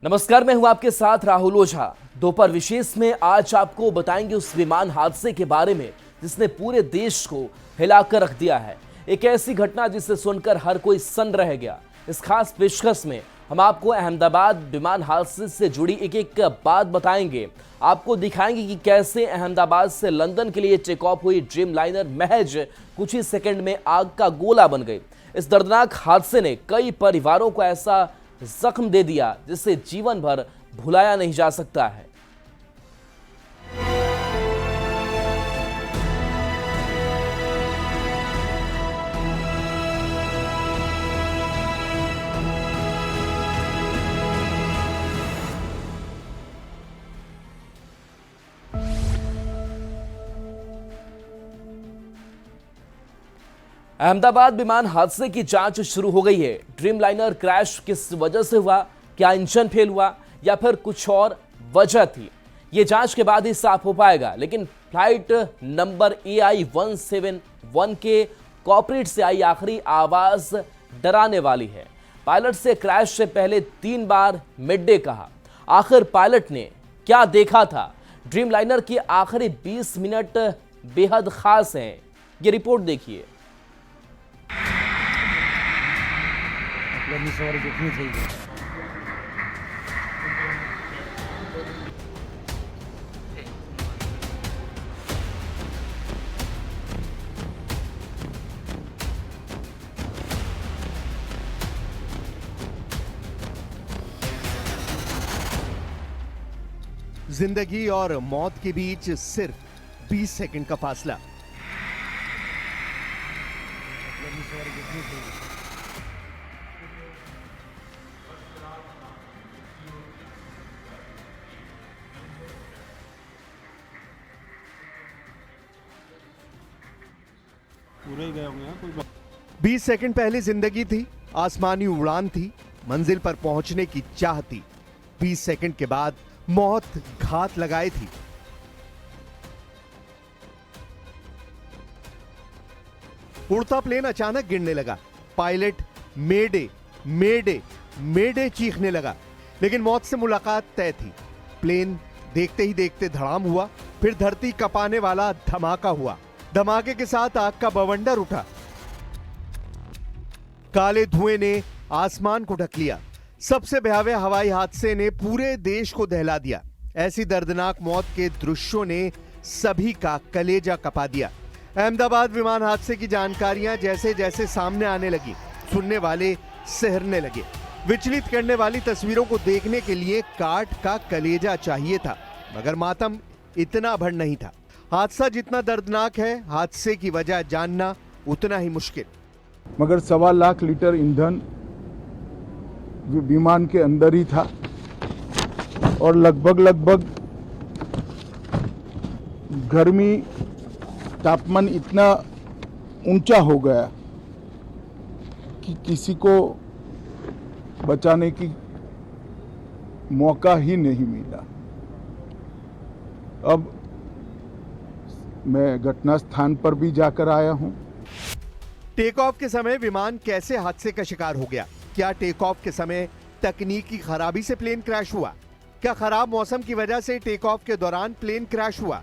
नमस्कार, मैं हूं आपके साथ राहुल ओझा। दोपहर विशेष में आज आपको बताएंगे उस विमान हादसे के बारे में जिसने पूरे देश को हिलाकर रख दिया है। एक ऐसी घटना जिसे सुनकर हर कोई सन्न रह गया। इस खास पेशकश में हम आपको अहमदाबाद विमान हादसे से जुड़ी एक एक बात बताएंगे। आपको दिखाएंगे कि कैसे अहमदाबाद से लंदन के लिए टेक ऑफ हुई ड्रीम लाइनर महज कुछ ही सेकंड में आग का गोला बन गई। इस दर्दनाक हादसे ने कई परिवारों को ऐसा जख्म दे दिया जिसे जीवन भर भुलाया नहीं जा सकता है। अहमदाबाद विमान हादसे की जांच शुरू हो गई है। ड्रीम लाइनर क्रैश किस वजह से हुआ, क्या इंजन फेल हुआ या फिर कुछ और वजह थी, ये जांच के बाद ही साफ हो पाएगा। लेकिन फ्लाइट नंबर AI-171 के कॉकपिट से आई आखिरी आवाज डराने वाली है। पायलट से क्रैश से पहले 3 बार मिड डे कहा। आखिर पायलट ने क्या देखा था? ड्रीम लाइनर के आखिरी 20 मिनट बेहद खास हैं। ये रिपोर्ट देखिए। सवारी कितनी चाहिए? जिंदगी और मौत के बीच सिर्फ 20 सेकंड का फासला। सवारी कितनी चाहिए? पूरे ही गए होंगे ना कोई 20 सेकंड पहले जिंदगी थी, आसमानी उड़ान थी, मंजिल पर पहुंचने की चाह थी। 20 सेकंड के बाद मौत घात लगाए थी। उड़ता प्लेन अचानक गिरने लगा। पायलट मेडे मेडे मेडे चीखने लगा, लेकिन मौत से मुलाकात तय थी। प्लेन देखते ही देखते धड़ाम हुआ, फिर धरती कपाने वाला धमाका हुआ। धमाके के साथ आग का बवंडर उठा। काले धुएं ने आसमान को ढक लिया। सबसे भयावह हवाई हादसे ने पूरे देश को दहला दिया। ऐसी दर्दनाक मौत के दृश्यों ने सभी का कलेजा कपा दिया। अहमदाबाद विमान हादसे की जानकारियां जैसे जैसे सामने आने लगी, सुनने वाले सहरने लगे। विचलित करने वाली तस्वीरों को देखने के लिए काट का कलेजा चाहिए था, मगर मातम इतना भर नहीं था। हादसा जितना दर्दनाक है, हादसे की वजह जानना उतना ही मुश्किल। मगर 1.25 लाख लीटर ईंधन विमान के अंदर ही था और लगभग गर्मी तापमान इतना ऊंचा हो गया कि किसी को बचाने की मौका ही नहीं मिला। अब मैं घटना स्थान पर भी जाकर आया हूं। टेक ऑफ के समय विमान कैसे हादसे का शिकार हो गया? क्या टेक ऑफ के समय तकनीकी खराबी से प्लेन क्रैश हुआ? क्या खराब मौसम की वजह से टेक ऑफ के दौरान प्लेन क्रैश हुआ?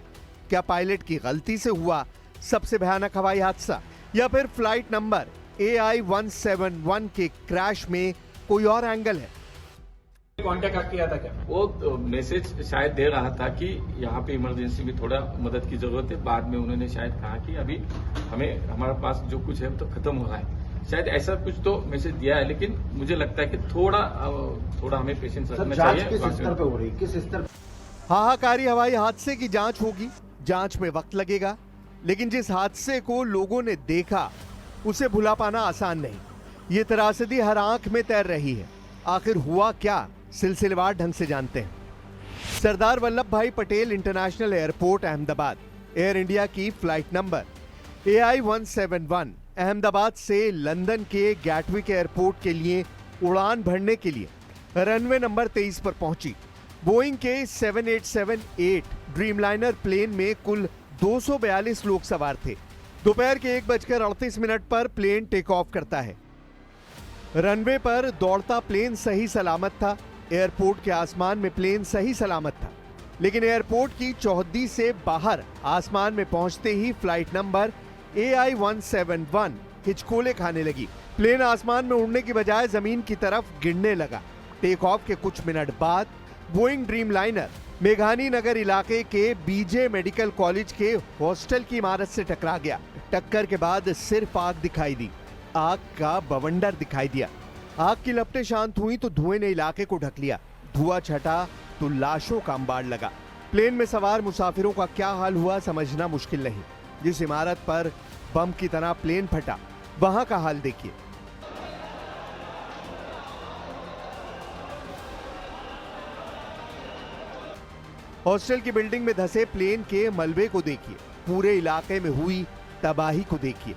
क्या पायलट की गलती से हुआ सबसे भयानक हवाई हादसा, या फिर फ्लाइट नंबर AI-171 के क्रैश में कोई और एंगल है? कांटेक्ट किया था क्या? वो मैसेज शायद दे रहा था कि यहाँ पे इमरजेंसी में थोड़ा मदद की जरूरत है। बाद में उन्होंने शायद कहा कि अभी हमारे पास जो कुछ है तो खत्म हो रहा है। शायद ऐसा कुछ तो मैसेज दिया है, लेकिन मुझे लगता है कि थोड़ा हमें पेशेंस रखना चाहिए। किस स्तर पे हो रही, किस स्तर? हाहाकारी हवाई हादसे की जांच होगी, जांच में वक्त लगेगा, लेकिन जिस हादसे को लोगों ने देखा उसे भुला पाना आसान नहीं। ये त्रासदी हर आंख में तैर रही है। आखिर हुआ क्या, सिलसिलेवार ढंग से जानते हैं। सरदार वल्लभ भाई Patel international airport Ahmedabad, air India की फ्लाइट नंबर AI-171 अहमदाबाद से लंदन के गैटविक एयरपोर्ट के लिए उड़ान भरने के लिए रनवे नंबर 23 पर पहुंची। बोइंग के 7878 ड्रीमलाइनर प्लेन में कुल 242 लोग सवार थे। दोपहर के 1:38 पर प्लेन टेक ऑफ करता है। रनवे पर दौड़ता प्लेन सही सलामत था। एयरपोर्ट के आसमान में प्लेन सही सलामत था, लेकिन एयरपोर्ट की चौहद्दी से बाहर आसमान में पहुंचते ही फ्लाइट नंबर AI-171 हिचकोले खाने लगी। प्लेन आसमान में उड़ने की बजाय जमीन की तरफ गिरने लगा। टेक ऑफ के कुछ मिनट बाद बोइंग ड्रीमलाइनर मेघानी नगर इलाके के बीजे मेडिकल कॉलेज के हॉस्टल की इमारत से टकरा गया। टक्कर के बाद सिर्फ आग दिखाई दी, आग का बवंडर दिखाई दिया। आग की लपटें शांत हुई तो धुएं ने इलाके को ढक लिया। धुआं छटा तो लाशों का अंबार लगा। प्लेन में सवार मुसाफिरों का क्या हाल हुआ समझना मुश्किल नहीं। जिस इमारत पर बम की तरह प्लेन फटा, वहां का हाल देखिए। हॉस्टल की बिल्डिंग में धंसे प्लेन के मलबे को देखिए। पूरे इलाके में हुई तबाही को देखिए।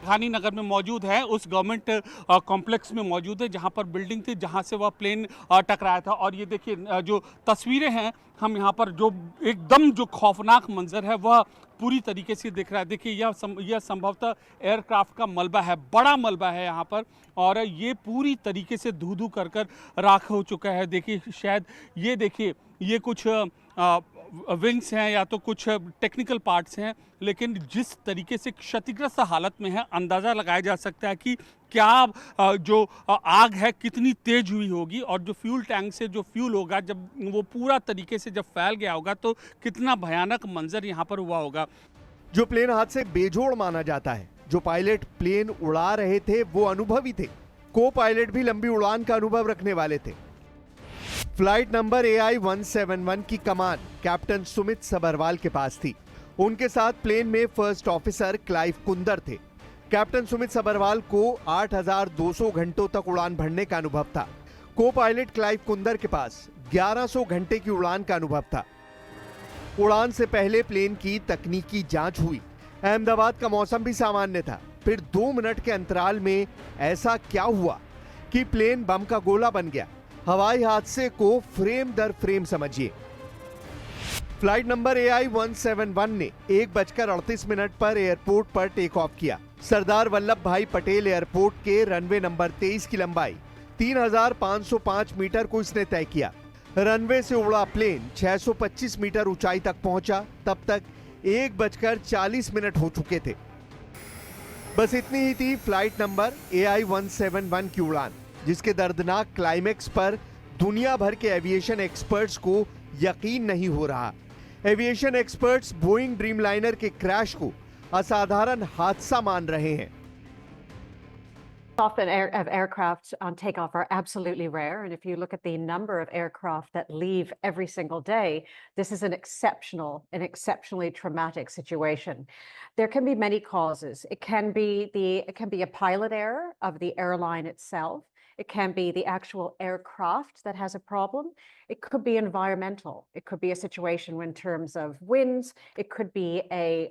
मेघानी नगर में मौजूद है, उस गवर्नमेंट कॉम्प्लेक्स में मौजूद है जहां पर बिल्डिंग थी, जहां से वह प्लेन टकराया था। और ये देखिए जो तस्वीरें हैं, हम यहाँ पर जो एकदम जो खौफनाक मंजर है वह पूरी तरीके से दिख रहा है। देखिए यह संभवतः एयरक्राफ्ट का मलबा है, बड़ा मलबा है यहाँ पर, और ये पूरी तरीके से धू धू कर राख हो चुका है। देखिए शायद ये देखिए ये कुछ विंग्स हैं या तो कुछ टेक्निकल पार्ट्स हैं, लेकिन जिस तरीके से क्षतिग्रस्त हालत में है अंदाज़ा लगाया जा सकता है कि क्या जो आग है कितनी तेज हुई होगी, और जो फ्यूल टैंक से जो फ्यूल होगा जब वो पूरा तरीके से जब फैल गया होगा तो कितना भयानक मंजर यहाँ पर हुआ होगा। जो प्लेन हादसे बेजोड़ माना जाता है, जो पायलट प्लेन उड़ा रहे थे वो अनुभवी थे, को पायलट भी लंबी उड़ान का अनुभव रखने वाले थे। फ्लाइट नंबर AI-171 की कमान कैप्टन सुमित सबरवाल के पास थी। उनके साथ प्लेन में फर्स्ट ऑफिसर क्लाइव कुंदर थे। कैप्टन सुमित सबरवाल को 8,200 घंटों तक उड़ान भरने का अनुभव था। को पायलट क्लाइव कुंदर के पास 1100 घंटे की उड़ान का अनुभव था। उड़ान से पहले प्लेन की तकनीकी जांच हुई। अहमदाबाद का मौसम भी सामान्य था। फिर 2 मिनट के अंतराल में ऐसा क्या हुआ कि प्लेन बम का गोला बन गया। हवाई हादसे को फ्रेम दर फ्रेम समझिए। फ्लाइट नंबर AI-171 ने 1:38 पर एयरपोर्ट पर टेक ऑफ किया। सरदार वल्लभ भाई पटेल एयरपोर्ट के रनवे नंबर 23 की लंबाई 3,505 मीटर को इसने तय किया। रनवे से उड़ा प्लेन 625 मीटर ऊंचाई तक पहुंचा। तब तक 1:40 हो चुके थे। बस इतनी ही थी फ्लाइट नंबर AI-171 की उड़ान, जिसके दर्दनाक क्लाइमेक्स पर दुनिया भर के एविएशन एक्सपर्ट्स को यकीन नहीं हो रहा। एविएशन एक्सपर्ट्स बोइंग ड्रीमलाइनर के क्रैश को असाधारण हादसा मान रहे हैं। Often aircraft on takeoff are absolutely rare, and if you look at the number of aircraft that leave every single day, this is an exceptionally traumatic situation. There can be many causes. It can be a pilot error of the airline itself. It can be the actual aircraft that has a problem. It could be environmental. It could be a situation in terms of winds. It could be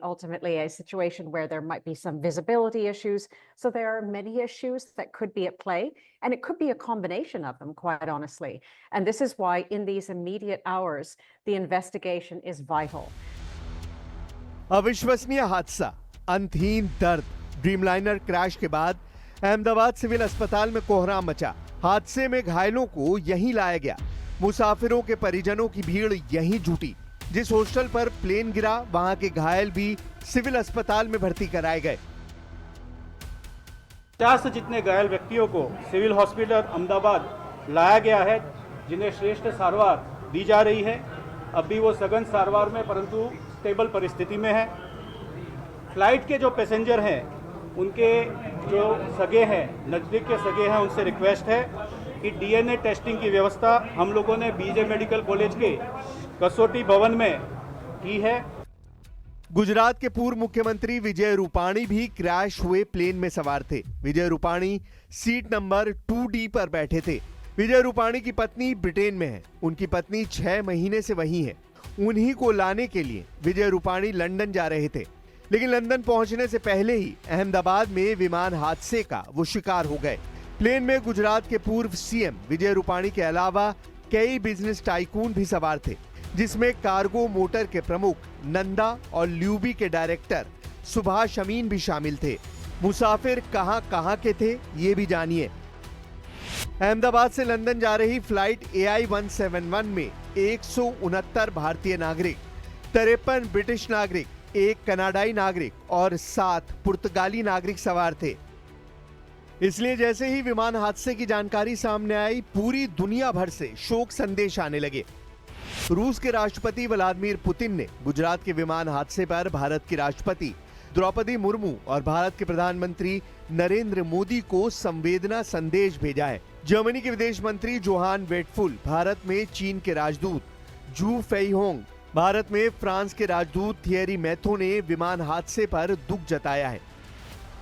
ultimately a situation where there might be some visibility issues. So there are many issues that could be at play, and it could be a combination of them, quite honestly. And this is why in these immediate hours, the investigation is vital. अविश्वसनीय हादसा, अंतहीन दर्द। Dreamliner crash के बाद Ahmedabad civil अस्पताल में कोहराम मचा। हादसे में घायलों को यहीं लाया गया। मुसाफिरों के परिजनों की भीड़ यहीं जुटी। जिस हॉस्टल पर प्लेन गिरा, वहां के घायल भी सिविल अस्पताल में भर्ती कराए गए। 50 से जितने घायल व्यक्तियों को सिविल हॉस्पिटल अहमदाबाद लाया गया है, जिन्हें श्रेष्ठ सारवार दी जा रही है। अभी वो सघन सारवार में परंतु स्टेबल परिस्थिति में है। फ्लाइट के जो पैसेंजर हैं, उनके जो सगे हैं, नज़दीक के सगे हैं, उनसे रिक्वेस्ट है कि DNA टेस्टिंग की व्यवस्था हम लोगों ने बीजे मेडिकल कॉलेज के कसौटी भवन में की है। गुजरात के पूर्व मुख्यमंत्री विजय रूपाणी भी क्रैश हुए प्लेन में सवार थे। Vijay Rupani seat number 2D पर बैठे थे। विजय रूपाणी की पत्नी ब्रिटेन में है। उनकी पत्नी 6 महीने से वहीं है। उन्हीं को लाने के लिए विजय रूपाणी लंदन जा रहे थे, लेकिन लंदन पहुंचने से पहले ही अहमदाबाद में विमान हादसे का वो शिकार हो गए। प्लेन में गुजरात के पूर्व CM विजय रूपाणी के अलावा कई बिजनेस टाइकून भी सवार थे, जिसमें कार्गो मोटर के प्रमुख नंदा और ल्यूबी के डायरेक्टर सुभाष अमीन भी शामिल थे। मुसाफिर कहां कहां के थे, ये भी जानिए। अहमदाबाद से लंदन जा रही फ्लाइट AI-171 में 169 भारतीय नागरिक, 53 ब्रिटिश नागरिक, 1 कनाडाई नागरिक और 7 पुर्तगाली नागरिक सवार थे। इसलिए जैसे ही विमान हादसे की जानकारी सामने आई, पूरी दुनिया भर से शोक संदेश आने लगे। रूस के राष्ट्रपति व्लादिमीर पुतिन ने गुजरात के विमान हादसे पर भारत की राष्ट्रपति द्रौपदी मुर्मू और भारत के प्रधानमंत्री नरेंद्र मोदी को संवेदना संदेश भेजा है। जर्मनी के विदेश मंत्री जोहान वेटफुल, भारत में चीन के राजदूत जू फेईहोंग, भारत में फ्रांस के राजदूत थियरी मैथो ने विमान हादसे पर दुख जताया है।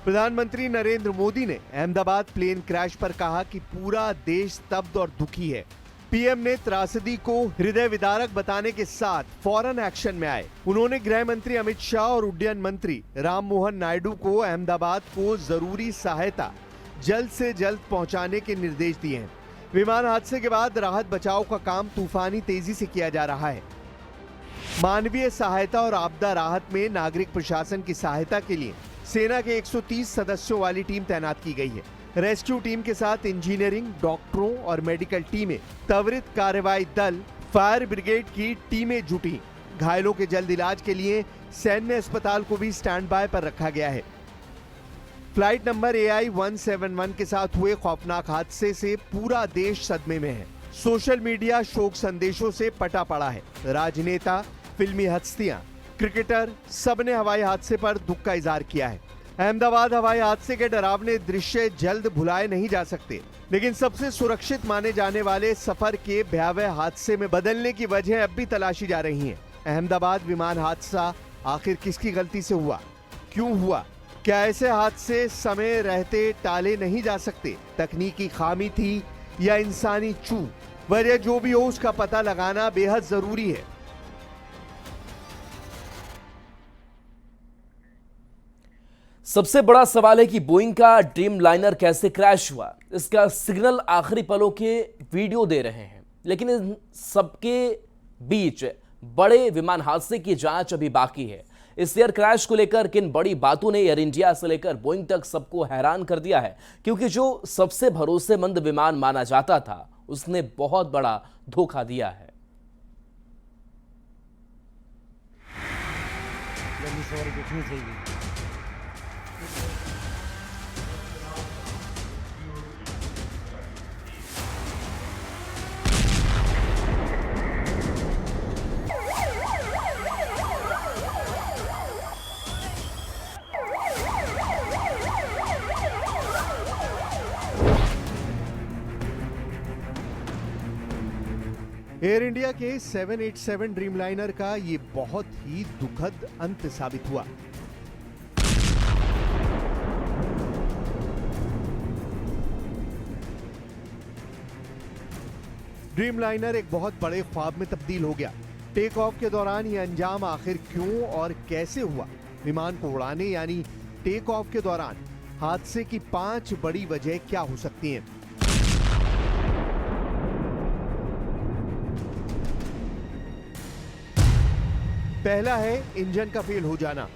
प्रधानमंत्री नरेंद्र मोदी ने अहमदाबाद प्लेन क्रैश पर कहा कि पूरा देश स्तब्ध और दुखी है। पीएम ने त्रासदी को हृदय विदारक बताने के साथ फौरन एक्शन में आए। उन्होंने गृह मंत्री अमित शाह और उड्डयन मंत्री राम मोहन नायडू को अहमदाबाद को जरूरी सहायता जल्द से जल्द पहुंचाने के निर्देश दिए हैं। विमान हादसे के बाद राहत बचाव का काम तूफानी तेजी से किया जा रहा है। मानवीय सहायता और आपदा राहत में नागरिक प्रशासन की सहायता के लिए सेना के 130 सदस्यों वाली टीम तैनात की गई है। रेस्क्यू टीम के साथ इंजीनियरिंग, डॉक्टरों और मेडिकल टीमें, त्वरित कार्रवाई दल, फायर ब्रिगेड की टीमें जुटी। घायलों के जल्द इलाज के लिए सैन्य अस्पताल को भी स्टैंड बाय पर रखा गया है। फ्लाइट नंबर AI-171 के साथ हुए खौफनाक हादसे से पूरा देश सदमे में है। सोशल मीडिया शोक संदेशों से पटा पड़ा है। राजनेता, फिल्मी हस्तियां, क्रिकेटर सबने हवाई हादसे पर दुख का इजहार किया है। अहमदाबाद हवाई हादसे के डरावने दृश्य जल्द भुलाए नहीं जा सकते, लेकिन सबसे सुरक्षित माने जाने वाले सफर के भयावह हादसे में बदलने की वजह अब भी तलाशी जा रही है। अहमदाबाद विमान हादसा आखिर किसकी गलती से हुआ, क्यों हुआ? क्या ऐसे हादसे समय रहते टाले नहीं जा सकते? तकनीकी खामी थी या इंसानी चूक? वजह जो भी हो, उसका पता लगाना बेहद जरूरी है। सबसे बड़ा सवाल है कि बोइंग का ड्रीम लाइनर कैसे क्रैश हुआ। इसका सिग्नल आखिरी पलों के वीडियो दे रहे हैं, लेकिन इन सबके बीच बड़े विमान हादसे की जांच अभी बाकी है। इस एयर क्रैश को लेकर किन बड़ी बातों ने एयर इंडिया से लेकर बोइंग तक सबको हैरान कर दिया है, क्योंकि जो सबसे भरोसेमंद विमान माना जाता था, उसने बहुत बड़ा धोखा दिया है। एयर इंडिया के 787 ड्रीमलाइनर का ये बहुत ही दुखद अंत साबित हुआ। ड्रीमलाइनर एक बहुत बड़े ख्वाब में तब्दील हो गया। टेक ऑफ के दौरान ये अंजाम आखिर क्यों और कैसे हुआ? विमान को उड़ाने यानी टेक ऑफ के दौरान हादसे की 5 बड़ी वजह क्या हो सकती हैं? पहला है इंजन का फेल हो जाना।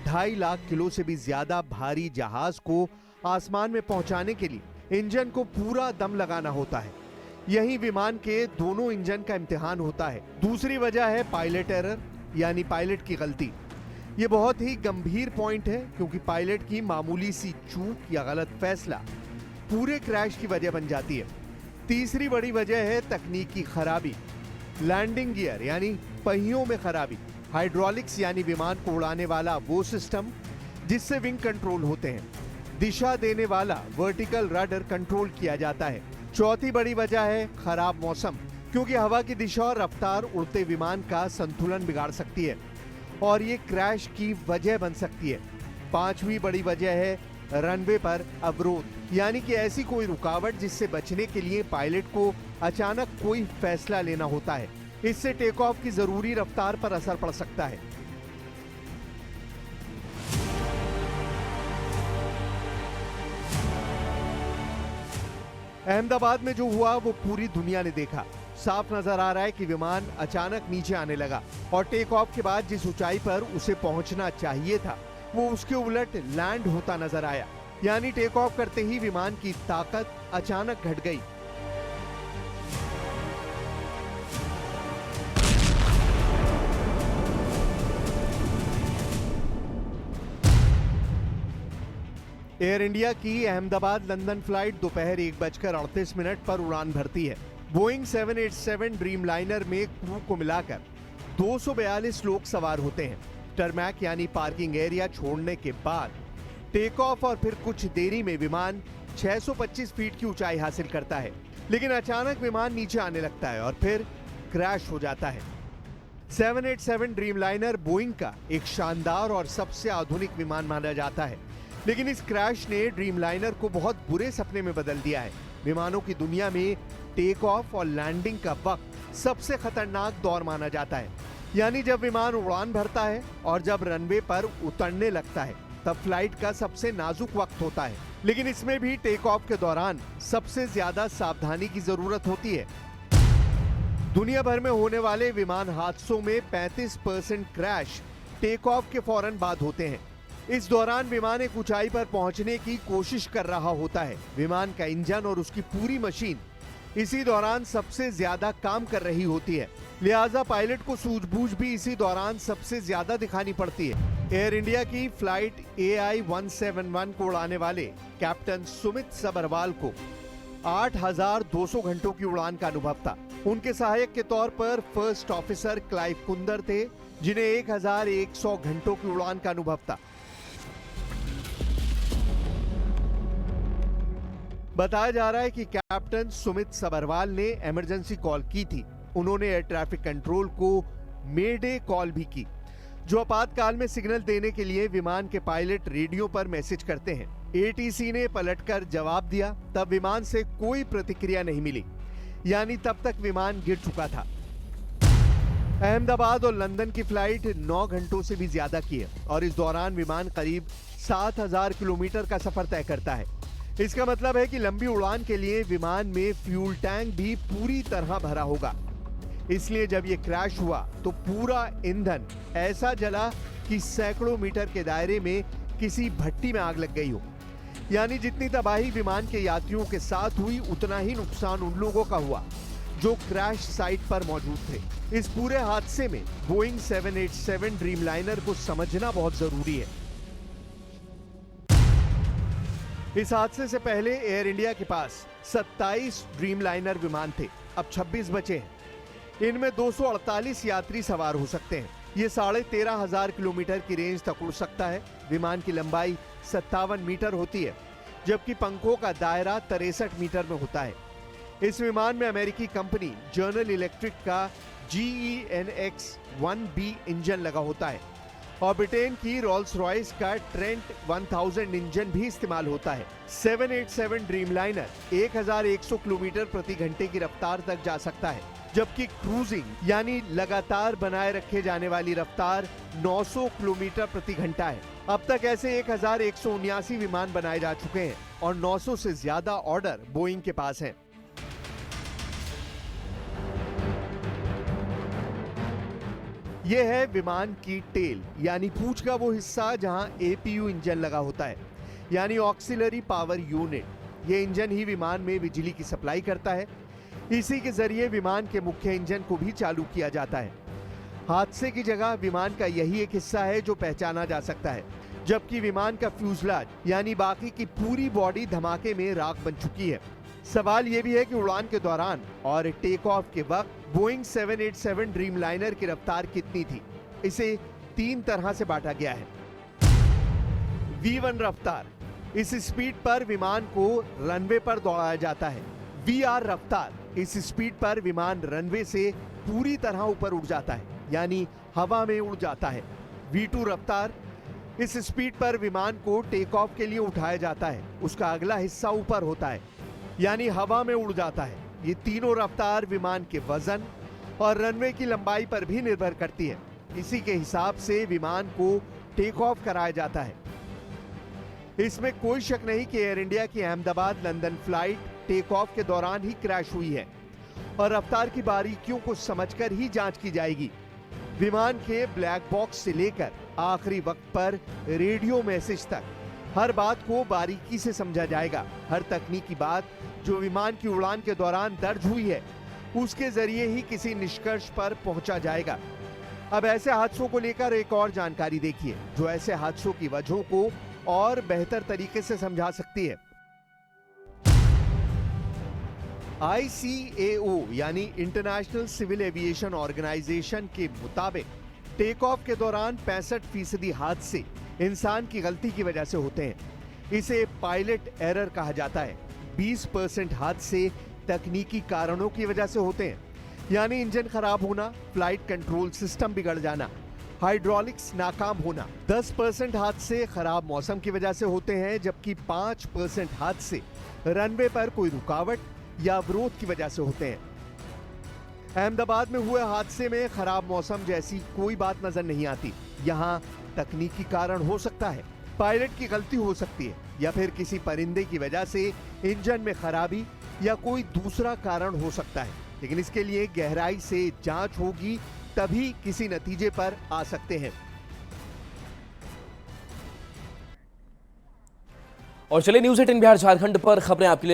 2.5 लाख किलो से भी ज्यादा भारी जहाज को आसमान में पहुंचाने के लिए इंजन को पूरा दम लगाना होता है। यही विमान के दोनों इंजन का इम्तिहान होता है। दूसरी वजह है पायलट एरर, यानी पायलट की गलती। यह बहुत ही गंभीर पॉइंट है, क्योंकि पायलट की मामूली सी चूक या गलत फैसला पूरे क्रैश की वजह बन जाती है। तीसरी बड़ी वजह है तकनीकी खराबी। लैंडिंग गियर यानी पहियों में खराबी। हाइड्रोलिक्स यानी विमान को उड़ाने वाला वो सिस्टम जिससे विंग कंट्रोल होते हैं। दिशा देने वाला वर्टिकल रडर कंट्रोल किया जाता है। चौथी बड़ी वजह है खराब मौसम, क्योंकि हवा की दिशा और रफ्तार उड़ते विमान का संतुलन बिगाड़ सकती है और ये क्रैश की वजह बन सकती है। पांचवी बड़ी वजह है रनवे पर अवरोध, यानी कि ऐसी कोई रुकावट जिससे बचने के लिए पायलट को अचानक कोई फैसला लेना होता है। इससे टेक ऑफ की जरूरी रफ्तार पर असर पड़ सकता है। अहमदाबाद में जो हुआ वो पूरी दुनिया ने देखा। साफ नजर आ रहा है कि विमान अचानक नीचे आने लगा और टेक ऑफ के बाद जिस ऊंचाई पर उसे पहुंचना चाहिए था, वो उसके उलट लैंड होता नजर आया। यानी टेक ऑफ करते ही विमान की ताकत अचानक घट गई। एयर इंडिया की अहमदाबाद लंदन फ्लाइट दोपहर 1:38 पर उड़ान भरती है। बोइंग 787 ड्रीम लाइनर में क्रू को मिलाकर 242 लोग सवार होते हैं। टरमैक यानी पार्किंग एरिया छोड़ने के बाद टेक ऑफ और फिर कुछ देरी में विमान 625 फीट की ऊंचाई हासिल करता है, लेकिन अचानक विमान नीचे आने लगता है और फिर क्रैश हो जाता है। 787 ड्रीम लाइनर बोइंग का एक शानदार और सबसे आधुनिक विमान माना जाता है, लेकिन इस क्रैश ने ड्रीम लाइनर को बहुत बुरे सपने में बदल दिया है। विमानों की दुनिया में टेक ऑफ और लैंडिंग का वक्त सबसे खतरनाक दौर माना जाता है, यानी जब विमान उड़ान भरता है और जब रनवे पर उतरने लगता है तब फ्लाइट का सबसे नाजुक वक्त होता है। लेकिन इसमें भी टेक ऑफ के दौरान सबसे ज्यादा सावधानी की जरूरत होती है। दुनिया भर में होने वाले विमान हादसों में 35% क्रैश टेक ऑफ के फौरन बाद होते हैं। इस दौरान विमान एक ऊंचाई पर पहुंचने की कोशिश कर रहा होता है। विमान का इंजन और उसकी पूरी मशीन इसी दौरान सबसे ज्यादा काम कर रही होती है, लिहाजा पायलट को सूझबूझ भी इसी दौरान सबसे ज्यादा दिखानी पड़ती है। एयर इंडिया की फ्लाइट AI-171 को उड़ाने वाले कैप्टन सुमित सबरवाल को 8,200 घंटों की उड़ान का अनुभव था। उनके सहायक के तौर पर फर्स्ट ऑफिसर क्लाइव कुंदर थे, जिन्हें 1,100 घंटों की उड़ान का अनुभव था। बताया जा रहा है कि कैप्टन सुमित सबरवाल ने इमरजेंसी कॉल की थी। उन्होंने एयर ट्रैफिक कंट्रोल को मेडे कॉल भी की, जो आपातकाल में सिग्नल देने के लिए विमान के पायलट रेडियो पर मैसेज करते हैं। ATC ने पलटकर जवाब दिया, तब विमान से कोई प्रतिक्रिया नहीं मिली, यानी तब तक विमान गिर चुका था। अहमदाबाद और लंदन की फ्लाइट 9 घंटों से भी ज्यादा की है और इस दौरान विमान करीब 7,000 किलोमीटर का सफर तय करता है। इसका मतलब है कि लंबी उड़ान के लिए विमान में फ्यूल टैंक भी पूरी तरह भरा होगा। इसलिए जब यह क्रैश हुआ तो पूरा ईंधन ऐसा जला कि सैकड़ों मीटर के दायरे में किसी भट्टी में आग लग गई हो। यानी जितनी तबाही विमान के यात्रियों के साथ हुई, उतना ही नुकसान उन लोगों का हुआ जो क्रैश साइट पर मौजूद थे। इस पूरे हादसे में बोइंग 787 ड्रीम लाइनर को समझना बहुत जरूरी है। इस हादसे से पहले एयर इंडिया के पास 27 ड्रीम लाइनर विमान थे, अब 26 बचे हैं। इनमें 248 यात्री सवार हो सकते हैं। ये 13,500 किलोमीटर की रेंज तक उड़ सकता है। विमान की लंबाई 57 मीटर होती है, जबकि पंखों का दायरा 63 मीटर में होता है। इस विमान में अमेरिकी कंपनी जनरल इलेक्ट्रिक का GEnx 1B इंजन लगा होता है और ब्रिटेन की रोल्स रॉयस का ट्रेंट 1000 इंजन भी इस्तेमाल होता है। 787 ड्रीम लाइनर 1100 किलोमीटर प्रति घंटे की रफ्तार तक जा सकता है, जबकि क्रूजिंग यानी लगातार बनाए रखे जाने वाली रफ्तार 900 किलोमीटर प्रति घंटा है। अब तक ऐसे 1179 विमान बनाए जा चुके हैं और 900 से ज्यादा ऑर्डर बोइंग के पास हैं। यह है विमान की टेल यानी पूंछ का वो हिस्सा जहां APU इंजन लगा होता है, यानी ऑक्सिलरी पावर यूनिट। यह इंजन ही विमान में बिजली की सप्लाई करता है। इसी के जरिए विमान के मुख्य इंजन को भी चालू किया जाता है। हादसे की जगह विमान का यही एक हिस्सा है जो पहचाना जा सकता है, जबकि विमान का फ्यूजलाज यानी बाकी की पूरी बॉडी धमाके में राख बन चुकी है। सवाल यह भी है कि उड़ान के दौरान और टेक ऑफ के वक्त बोइंग 787 ड्रीम लाइनर की रफ्तार कितनी थी। इसे 3 तरह से बांटा गया है। V1 रफ्तार, इस स्पीड पर विमान को रनवे पर दौड़ाया जाता है। VR रफ्तार, इस स्पीड पर विमान रनवे से पूरी तरह ऊपर उड़ जाता है, यानी हवा में उड़ जाता है। V2 रफ्तार, इस स्पीड पर विमान को टेक ऑफ के लिए उठाया जाता है। उसका अगला हिस्सा ऊपर होता है, यानी हवा में उड़ जाता है। ये तीनों रफ्तार विमान के वजन और रनवे की लंबाई पर भी निर्भर करती है। इसी के हिसाब से विमान को टेक ऑफ कराया जाता है। इसमें कोई शक नहीं कि एयर इंडिया की Ahmedabad London flight take off के दौरान ही क्रैश हुई है और रफ्तार की बारीकियों को समझकर ही जांच की जाएगी। विमान के ब्लैक बॉक्स से लेकर आखिरी वक्त पर रेडियो मैसेज तक हर बात को बारीकी से समझा जाएगा। हर तकनीकी बात जो विमान की उड़ान के दौरान दर्ज हुई है, उसके जरिए ही किसी निष्कर्ष पर पहुंचा जाएगा। अब ऐसे हादसों को लेकर एक और जानकारी देखिए, जो ऐसे हादसों की वजहों को और बेहतर तरीके से समझा सकती है। ICAO यानी इंटरनेशनल सिविल एविएशन ऑर्गेनाइजेशन के मुताबिक टेक ऑफ के दौरान 65% हादसे इंसान की गलती की वजह से होते हैं। इसे पायलट एरर कहा जाता है। 20% हादसे तकनीकी कारणों की वजह से होते हैं, यानी इंजन खराब होना, फ्लाइट कंट्रोल सिस्टम बिगड़ जाना, हाइड्रोलिक्स नाकाम होना। 10% हादसे खराब मौसम की वजह से होते हैं, जबकि 5% हादसे रनवे पर कोई रुकावट या अवरोध की वजह से होते हैं। अहमदाबाद में हुए हादसे में खराब मौसम जैसी कोई बात नजर नहीं आती। यहाँ तकनीकी कारण हो सकता है, पायलट की गलती हो सकती है, या फिर किसी परिंदे की वजह से इंजन में खराबी या कोई दूसरा कारण हो सकता है। लेकिन इसके लिए गहराई से जांच होगी, तभी किसी नतीजे पर आ सकते हैं। और चलिए न्यूज़ 18 बिहार झारखंड पर खबरें आपके लिए